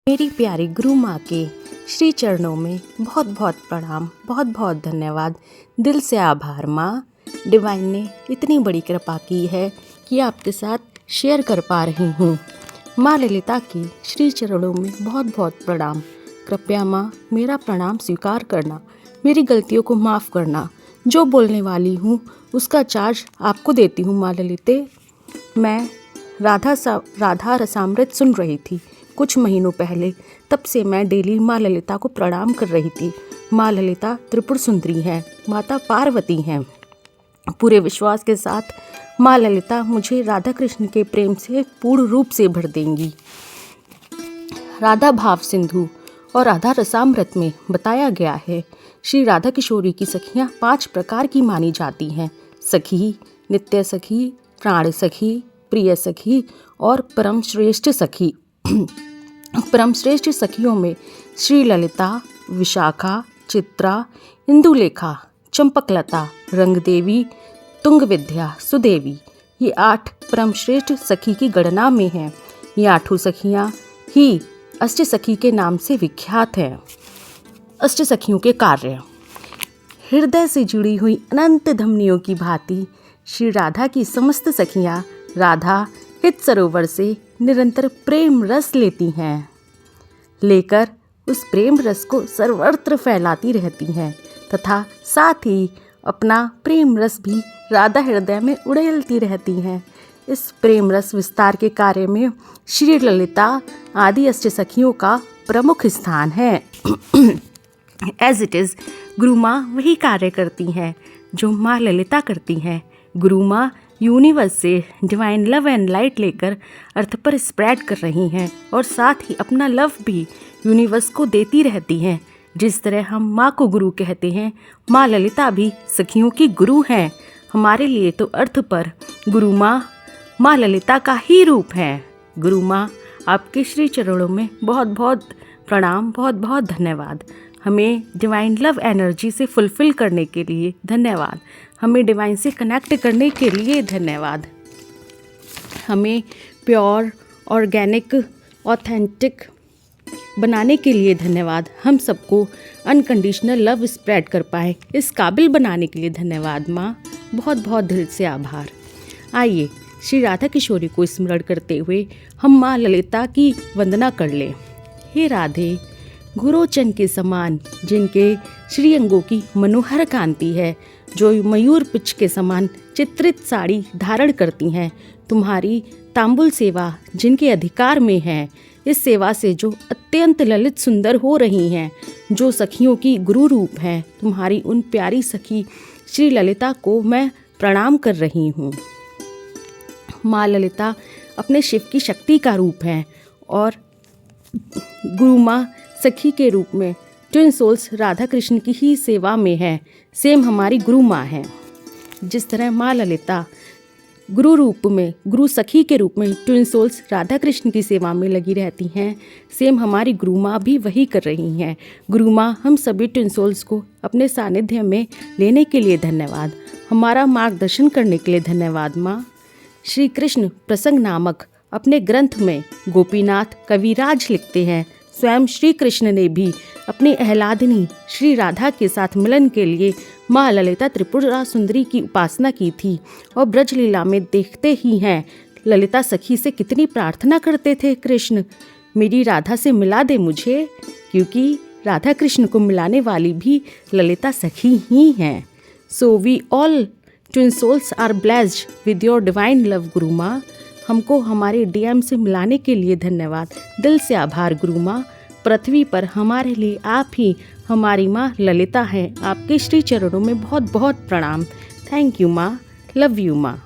मेरी प्यारी गुरु माँ के श्री चरणों में बहुत बहुत प्रणाम, बहुत बहुत धन्यवाद। दिल से आभार माँ। डिवाइन ने इतनी बड़ी कृपा की है कि आपके साथ शेयर कर पा रही हूँ। माँ ललिता के श्री चरणों में बहुत बहुत प्रणाम। कृपया माँ मेरा प्रणाम स्वीकार करना, मेरी गलतियों को माफ़ करना। जो बोलने वाली हूँ उसका चार्ज आपको देती हूँ माँ ललिते। मैं राधा रसामृत सुन रही थी कुछ महीनों पहले, तब से मैं डेली माँ ललिता को प्रणाम कर रही थी। माँ ललिता त्रिपुर सुंदरी हैं, माता पार्वती हैं। पूरे विश्वास के साथ माँ ललिता मुझे राधा कृष्ण के प्रेम से पूर्ण रूप से भर देंगी। राधा भाव सिंधु और राधा रसामृत में बताया गया है, श्री राधा किशोरी की सखियाँ 5 प्रकार की मानी जाती हैं। सखी, नित्य सखी, प्राण सखी, प्रिय सखी और परम श्रेष्ठ सखी। परम श्रेष्ठ सखियों में श्री ललिता, विशाखा, चित्रा, इंदुलेखा, चंपकलता, रंगदेवी, तुंगविद्या, सुदेवी, ये 8 परम श्रेष्ठ सखी की गणना में हैं। ये 8 सखियाँ ही अष्ट सखी के नाम से विख्यात हैं। अष्ट सखियों के कार्य। हृदय से जुड़ी हुई अनंत धमनियों की भांति श्री राधा की समस्त सखियाँ राधा हित सरोवर से निरंतर प्रेम रस लेती हैं, लेकर उस प्रेम रस को सर्वत्र फैलाती रहती हैं तथा साथ ही अपना प्रेम रस भी राधा हृदय में उड़ेलती रहती हैं। इस प्रेम रस विस्तार के कार्य में श्री ललिता आदि अष्ट सखियों का प्रमुख स्थान है। एज इट इज़ गुरु माँ वही कार्य करती हैं जो माँ ललिता करती हैं। गुरु माँ यूनिवर्स से डिवाइन लव एंड लाइट लेकर अर्थ पर स्प्रेड कर रही हैं और साथ ही अपना लव भी यूनिवर्स को देती रहती हैं। जिस तरह हम माँ को गुरु कहते हैं, माँ ललिता भी सखियों की गुरु हैं। हमारे लिए तो अर्थ पर गुरु माँ ललिता का ही रूप है। गुरु माँ आपके श्री चरणों में बहुत बहुत प्रणाम, बहुत बहुत धन्यवाद। हमें डिवाइन लव एनर्जी से फुलफ़िल करने के लिए धन्यवाद। हमें डिवाइन से कनेक्ट करने के लिए धन्यवाद। हमें प्योर, ऑर्गेनिक, ऑथेंटिक बनाने के लिए धन्यवाद। हम सबको अनकंडीशनल लव स्प्रेड कर पाए, इस काबिल बनाने के लिए धन्यवाद माँ। बहुत बहुत दिल से आभार। आइए श्री राधा किशोरी को स्मरण करते हुए हम माँ ललिता की वंदना कर लें। हे राधे, गुरोचन के समान जिनके श्री अंगों की मनोहर कांति है, जो मयूर पिच के समान चित्रित साड़ी धारण करती हैं, तुम्हारी तांबुल सेवा जिनके अधिकार में है, इस सेवा से जो अत्यंत ललित सुंदर हो रही हैं, जो सखियों की गुरु रूप हैं, तुम्हारी उन प्यारी सखी श्री ललिता को मैं प्रणाम कर रही हूँ। माँ ललिता अपने शिव की शक्ति का रूप हैं और गुरु माँ सखी के रूप में ट्विन सोल्स राधा कृष्ण की ही सेवा में है। सेम हमारी गुरु माँ हैं। जिस तरह माँ ललिता गुरु रूप में, गुरु सखी के रूप में ट्विन सोल्स राधा कृष्ण की सेवा में लगी रहती हैं, सेम हमारी गुरु माँ भी वही कर रही हैं। गुरु माँ हम सभी ट्विन सोल्स को अपने सानिध्य में लेने के लिए धन्यवाद। हमारा मार्गदर्शन करने के लिए धन्यवाद माँ। श्री कृष्ण प्रसंग नामक अपने ग्रंथ में गोपीनाथ कविराज लिखते हैं, स्वयं श्री कृष्ण ने भी अपनी अहलादिनी श्री राधा के साथ मिलन के लिए माँ ललिता त्रिपुरा सुंदरी की उपासना की थी और ब्रजलीला में देखते ही हैं ललिता सखी से कितनी प्रार्थना करते थे, कृष्ण मेरी राधा से मिला दे मुझे, क्योंकि राधा कृष्ण को मिलाने वाली भी ललिता सखी ही हैं। So we all twin souls are blessed with your divine love Guru Maa. हमको हमारे डीएम से मिलाने के लिए धन्यवाद। दिल से आभार गुरु माँ। पृथ्वी पर हमारे लिए आप ही हमारी माँ ललिता हैं। आपके श्री चरणों में बहुत बहुत प्रणाम। थैंक यू माँ। लव यू माँ।